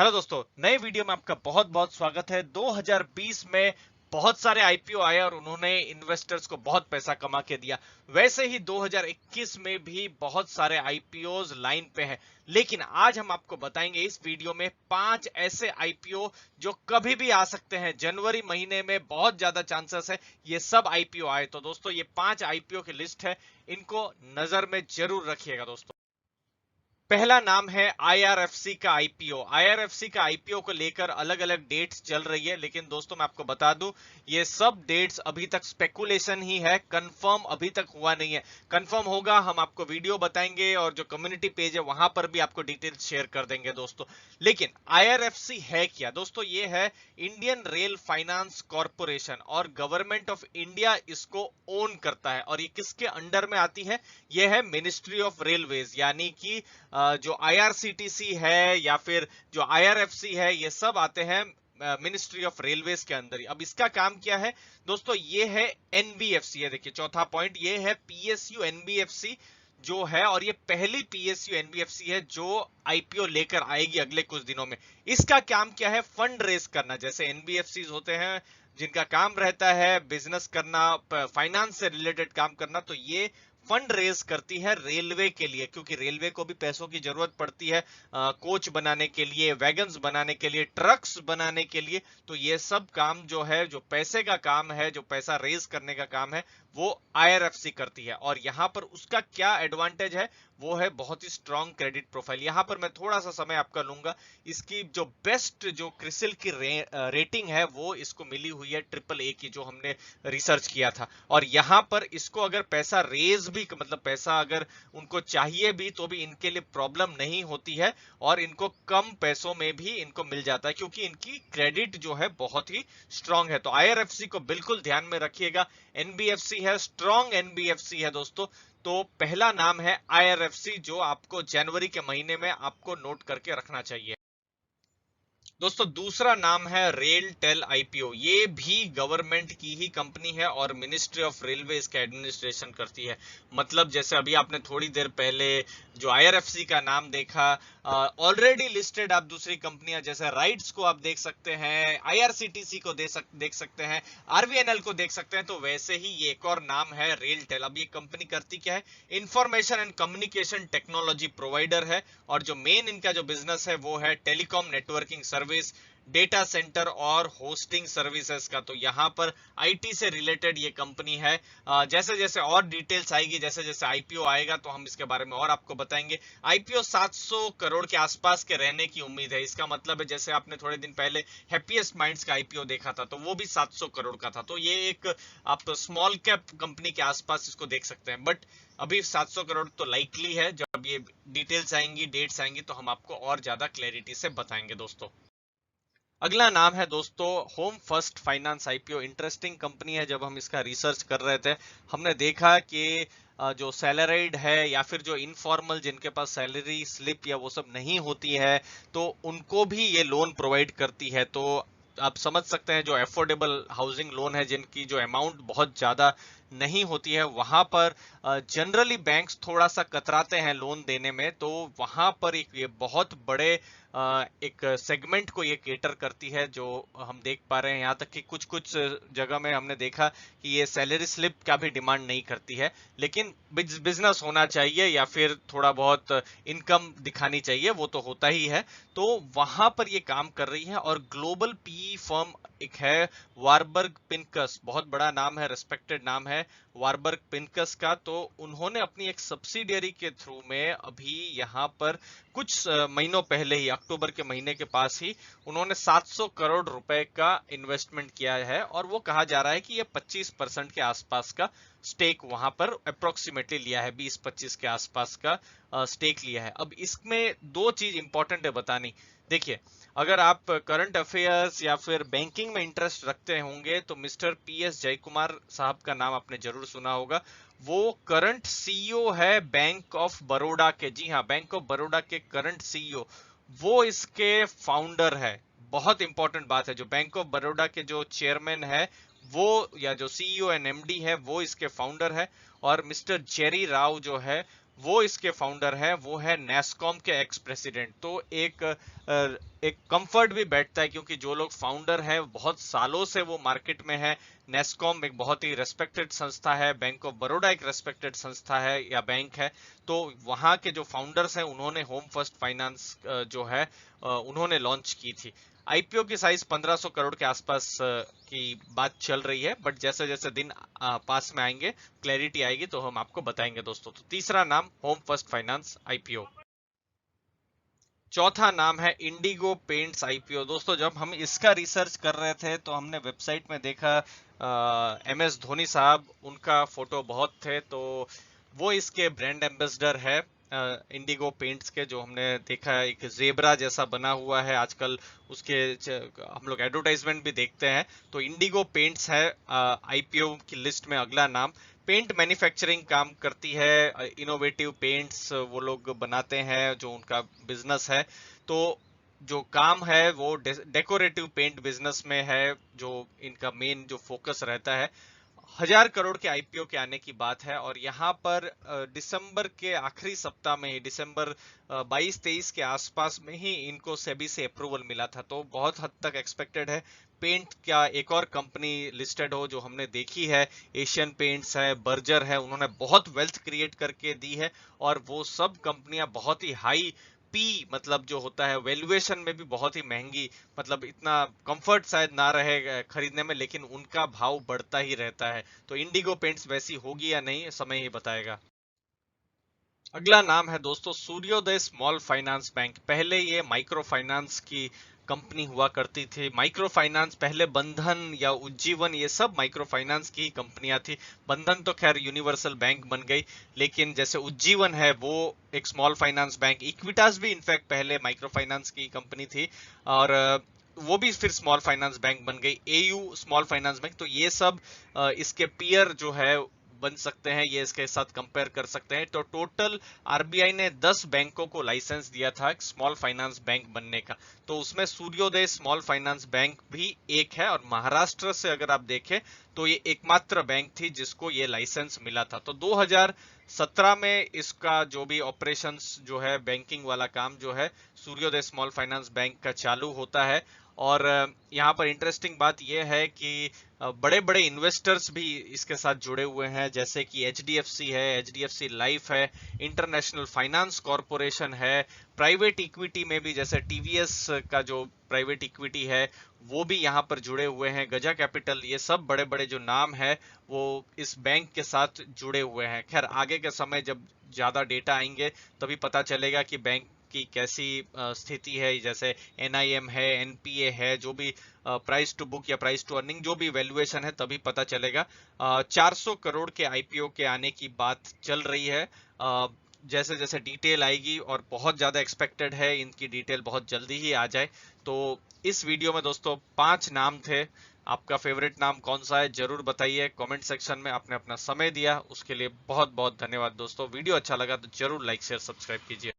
Hello दोस्तों, नए video में आपका बहुत बहुत स्वागत है। 2020 में बहुत सारे आईपीओ आए और उन्होंने इन्वेस्टर्स को बहुत पैसा कमा के दिया। वैसे ही 2021 में भी बहुत सारे आईपीओज लाइन पे हैं। लेकिन आज हम आपको बताएंगे इस वीडियो में 5 ऐसे आईपीओ जो कभी भी आ सकते हैं। जनवरी महीने में बहुत ज्यादा चांसेस है ये सब आईपीओ आए। तो दोस्तों, ये 5 आईपीओ की लिस्ट है, इनको नजर में जरूर रखिएगा दोस्तों। पहला नाम है आईआरएफसी का आईपीओ। आईआरएफसी का आईपीओ को लेकर अलग अलग डेट्स चल रही है, लेकिन दोस्तों मैं आपको बता दूं ये सब डेट्स अभी तक स्पेकुलेशन ही है, कंफर्म अभी तक हुआ नहीं है। कंफर्म होगा हम आपको वीडियो बताएंगे और जो कम्युनिटी पेज है वहां पर भी आपको डिटेल्स शेयर कर देंगे दोस्तों। लेकिन आईआरएफसी है क्या दोस्तों? ये है इंडियन रेल फाइनेंस कॉरपोरेशन और गवर्नमेंट ऑफ इंडिया इसको ओन करता है। और ये किसके अंडर में आती है? ये है मिनिस्ट्री ऑफ रेलवेज, यानी कि जो आईआरसीटीसी है या फिर जो आईआरएफसी है, ये सब आते हैं मिनिस्ट्री ऑफ रेलवेज के अंदर ही। अब इसका काम क्या है दोस्तों? ये है एनबीएफसी है। देखिए चौथा पॉइंट, ये है पीएसयू एनबीएफसी जो है, और ये पहली पीएसयू एनबीएफसी है जो आईपीओ लेकर आएगी अगले कुछ दिनों में। इसका काम क्या है? फंड रेज करना। जैसे एनबीएफसी होते हैं जिनका काम रहता है बिजनेस करना, फाइनेंस से रिलेटेड काम करना, तो ये फंड रेज करती है रेलवे के लिए, क्योंकि रेलवे को भी पैसों की जरूरत पड़ती है कोच बनाने के लिए, वैगन्स बनाने के लिए, ट्रक्स बनाने के लिए। तो ये सब काम जो है, जो पैसे का काम है, जो पैसा रेज करने का काम है, वो आईआरएफसी करती है। और यहां पर उसका क्या एडवांटेज है? वो है बहुत ही स्ट्रॉन्ग क्रेडिट प्रोफाइल। यहां पर मैं थोड़ा सा समय आपका लूंगा। इसकी जो बेस्ट जो क्रिसिल की रेटिंग है वो इसको मिली हुई है ट्रिपल ए की, जो हमने रिसर्च किया था। और यहां पर इसको अगर पैसा रेज भी, मतलब पैसा अगर उनको चाहिए भी, तो भी इनके लिए प्रॉब्लम नहीं होती है और इनको कम पैसों में भी इनको मिल जाता है, क्योंकि इनकी क्रेडिट जो है बहुत ही स्ट्रांग है। तो आईआरएफसी को बिल्कुल ध्यान में रखिएगा। एनबीएफसी है, स्ट्रांग एनबीएफसी है दोस्तों। तो पहला नाम है आईआरएफसी, जो आपको जनवरी के महीने में आपको नोट करके रखना चाहिए दोस्तों। दूसरा नाम है रेल टेल आईपीओ। ये भी गवर्नमेंट की ही कंपनी है और मिनिस्ट्री ऑफ रेलवे इसका एडमिनिस्ट्रेशन करती है। मतलब जैसे अभी आपने थोड़ी देर पहले जो आईआरएफसी का नाम देखा, ऑलरेडी लिस्टेड आप दूसरी कंपनियां जैसे राइट्स को आप देख सकते हैं, आईआरसीटीसी को देख सकते हैं, आरवीएनएल को देख सकते हैं। तो वैसे ही ये एक और नाम है रेल टेल। अब ये कंपनी करती क्या है? Information and communication technology provider है, और जो मेन इनका जो बिजनेस है वो है telecom networking service, data centre और होस्टिंग सर्विसेज का। तो यहां पर आईटी से रिलेटेड ये कंपनी है। जैसे जैसे और डिटेल्स आएगी, जैसे जैसे आईपीओ आएगा, तो हम इसके बारे में और आपको बताएंगे। आईपीओ 700 करोड़ के आसपास के रहने की उम्मीद है। इसका मतलब है जैसे आपने थोड़े दिन पहले हैप्पीएस्ट माइंड्स का आईपीओ देखा था, तो वो भी 700 करोड़ का था। तो ये एक आप स्मॉल कैप कंपनी के आसपास इसको देख सकते हैं। बट अभी 700 करोड़ तो लाइकली है। जब ये डिटेल्स आएंगी, डेट्स आएंगी, तो हम आपको और ज्यादा क्लैरिटी से बताएंगे दोस्तों। अगला नाम है दोस्तों home first finance IPO. Interesting company है। जब हम इसका रिसर्च कर रहे थे, हमने देखा कि जो सैलरीड है या फिर जो इनफॉर्मल, जिनके पास सैलरी स्लिप या वो सब नहीं होती है, तो उनको भी ये लोन प्रोवाइड करती है। तो आप समझ सकते हैं जो अफोर्डेबल हाउसिंग लोन है, जिनकी जो अमाउंट बहुत ज्यादा नहीं होती है, वहां पर जनरली बैंक्स थोड़ा सा कतराते हैं लोन देने में। तो वहां पर एक ये बहुत बड़े एक सेगमेंट को ये केटर करती है, जो हम देख पा रहे हैं। यहाँ तक कि कुछ कुछ जगह में हमने देखा कि ये सैलरी स्लिप का भी डिमांड नहीं करती है, लेकिन बिजनेस होना चाहिए या फिर थोड़ा बहुत इनकम दिखानी चाहिए, वो तो होता ही है। तो वहां पर ये काम कर रही है। और ग्लोबल पीई फर्म एक है वारबर्ग पिनकस, बहुत बड़ा नाम है, रेस्पेक्टेड नाम है वारबर्ग पिनकस का। तो उन्होंने अपनी एक सब्सिडियरी के थ्रू में अभी यहाँ पर कुछ महीनों पहले ही, अक्टूबर के महीने के पास ही, उन्होंने 700 करोड़ रुपए का इन्वेस्टमेंट किया है। और वो कहा जा रहा है कि ये 25% के आसपास का स्टेक वहां पर अप्रोक्सीमेटली लिया है, 20-25 के आसपास का स्टेक लिया है। अब इसमें दो चीज इंपॉर्टेंट है बतानी। देखिए, अगर आप करंट अफेयर्स या फिर बैंकिंग में इंटरेस्ट रखते होंगे, तो मिस्टर पीएस जयकुमार साहब का नाम आपने जरूर सुना होगा। वो करंट सीईओ है बैंक ऑफ बड़ौदा के। जी हाँ, बैंक ऑफ बड़ौदा के करंट सीईओ, वो इसके फाउंडर है। बहुत इंपॉर्टेंट बात है, जो बैंक ऑफ बड़ौदा के जो चेयरमैन है वो, या जो सीईओ एंड एमडी है, वो इसके फाउंडर है। और मिस्टर जेरी राव जो है, वो इसके फाउंडर है। वो है नेस्कॉम के एक्स प्रेसिडेंट। तो एक एक कंफर्ट भी बैठता है, क्योंकि जो लोग फाउंडर है बहुत सालों से वो मार्केट में है। नेस्कॉम एक बहुत ही रेस्पेक्टेड संस्था है, बैंक ऑफ बड़ौदा एक रेस्पेक्टेड संस्था है या बैंक है, तो वहां के जो फाउंडर्स हैं उन्होंने होम फर्स्ट फाइनेंस जो है उन्होंने लॉन्च की थी। आईपीओ की साइज 1500 करोड़ के आसपास की बात चल रही है, बट जैसे जैसे दिन पास में आएंगे, क्लैरिटी आएगी तो हम आपको बताएंगे दोस्तों। तो तीसरा नाम होम फर्स्ट फाइनेंस आईपीओ। चौथा नाम है इंडिगो पेंट्स आईपीओ। दोस्तों जब हम इसका रिसर्च कर रहे थे तो हमने वेबसाइट में देखा एमएस धोनी साहब, उनका फोटो बहुत थे, तो वो इसके ब्रांड एम्बेसडर है इंडिगो पेंट्स के। जो हमने देखा है एक जेब्रा जैसा बना हुआ है आजकल, उसके हम लोग एडवर्टाइजमेंट भी देखते हैं। तो इंडिगो पेंट्स है आईपीओ की लिस्ट में अगला नाम। पेंट मैन्युफैक्चरिंग काम करती है, इनोवेटिव पेंट्स वो लोग बनाते हैं, जो उनका बिजनेस है। तो जो काम है वो डेकोरेटिव पेंट बिजनेस में है, जो इनका मेन जो फोकस रहता है। 1000 करोड़ के आईपीओ के आने की बात है, और यहाँ पर दिसंबर के आखिरी सप्ताह में ही, दिसंबर 22-23 के आसपास में ही इनको सेबी से अप्रूवल मिला था। तो बहुत हद तक एक्सपेक्टेड है पेंट क्या एक और कंपनी लिस्टेड हो, जो हमने देखी है एशियन पेंट्स है, बर्जर है, उन्होंने बहुत वेल्थ क्रिएट करके दी है, और वो सब कंपनियां बहुत ही हाई पी मतलब जो होता है वैल्यूएशन में भी बहुत ही महंगी, मतलब इतना कंफर्ट शायद ना रहे खरीदने में, लेकिन उनका भाव बढ़ता ही रहता है। तो इंडिगो पेंट्स वैसी होगी या नहीं, समय ही बताएगा। अगला नाम है दोस्तों सूर्योदय स्मॉल फाइनेंस बैंक। पहले ये माइक्रो फाइनेंस की कंपनी हुआ करती थी। माइक्रो फाइनेंस पहले बंधन या उज्जीवन, ये सब माइक्रो फाइनेंस की कंपनियां थी। बंधन तो खैर यूनिवर्सल बैंक बन गई, लेकिन जैसे उज्जीवन है वो एक स्मॉल फाइनेंस बैंक। इक्विटास भी इनफैक्ट पहले माइक्रो फाइनेंस की कंपनी थी, और वो भी फिर स्मॉल फाइनेंस बैंक बन गई, एयू स्मॉल फाइनेंस बैंक। तो ये सब इसके पीयर जो है बन सकते हैं, ये इसके साथ कंपेयर कर सकते हैं। तो टोटल आरबीआई ने 10 बैंकों को लाइसेंस दिया था स्मॉल फाइनेंस बैंक बनने का, तो उसमें सूर्योदय स्मॉल फाइनेंस बैंक भी एक है। और महाराष्ट्र से अगर आप देखें तो ये एकमात्र बैंक थी जिसको ये लाइसेंस मिला था। तो 2017 में इसका जो भी ऑपरेशंस जो है, बैंकिंग वाला काम जो है, सूर्योदय स्मॉल फाइनेंस बैंक का चालू होता है। और यहाँ पर इंटरेस्टिंग बात यह है कि बड़े बड़े इन्वेस्टर्स भी इसके साथ जुड़े हुए हैं, जैसे कि एचडीएफसी है, एचडीएफसी लाइफ है, इंटरनेशनल फाइनेंस कॉरपोरेशन है। प्राइवेट इक्विटी में भी जैसे टीवीएस का जो प्राइवेट इक्विटी है वो भी यहाँ पर जुड़े हुए हैं, गजा कैपिटल, ये सब बड़े बड़े जो नाम है वो इस बैंक के साथ जुड़े हुए हैं। खैर आगे के समय जब ज्यादा डेटा आएंगे तभी पता चलेगा कि बैंक की कैसी स्थिति है। जैसे एनआईएम है, एनपीए है, जो भी प्राइस टू बुक या प्राइस टू अर्निंग जो भी वैल्यूएशन है, तभी पता चलेगा। 400 करोड़ के आईपीओ के आने की बात चल रही है। जैसे जैसे डिटेल आएगी, और बहुत ज्यादा एक्सपेक्टेड है इनकी डिटेल बहुत जल्दी ही आ जाए। तो इस वीडियो में दोस्तों 5 नाम थे। आपका फेवरेट नाम कौन सा है जरूर बताइए कमेंट सेक्शन में। आपने अपना समय दिया उसके लिए बहुत बहुत धन्यवाद दोस्तों। वीडियो अच्छा लगा तो जरूर लाइक शेयर सब्सक्राइब कीजिए।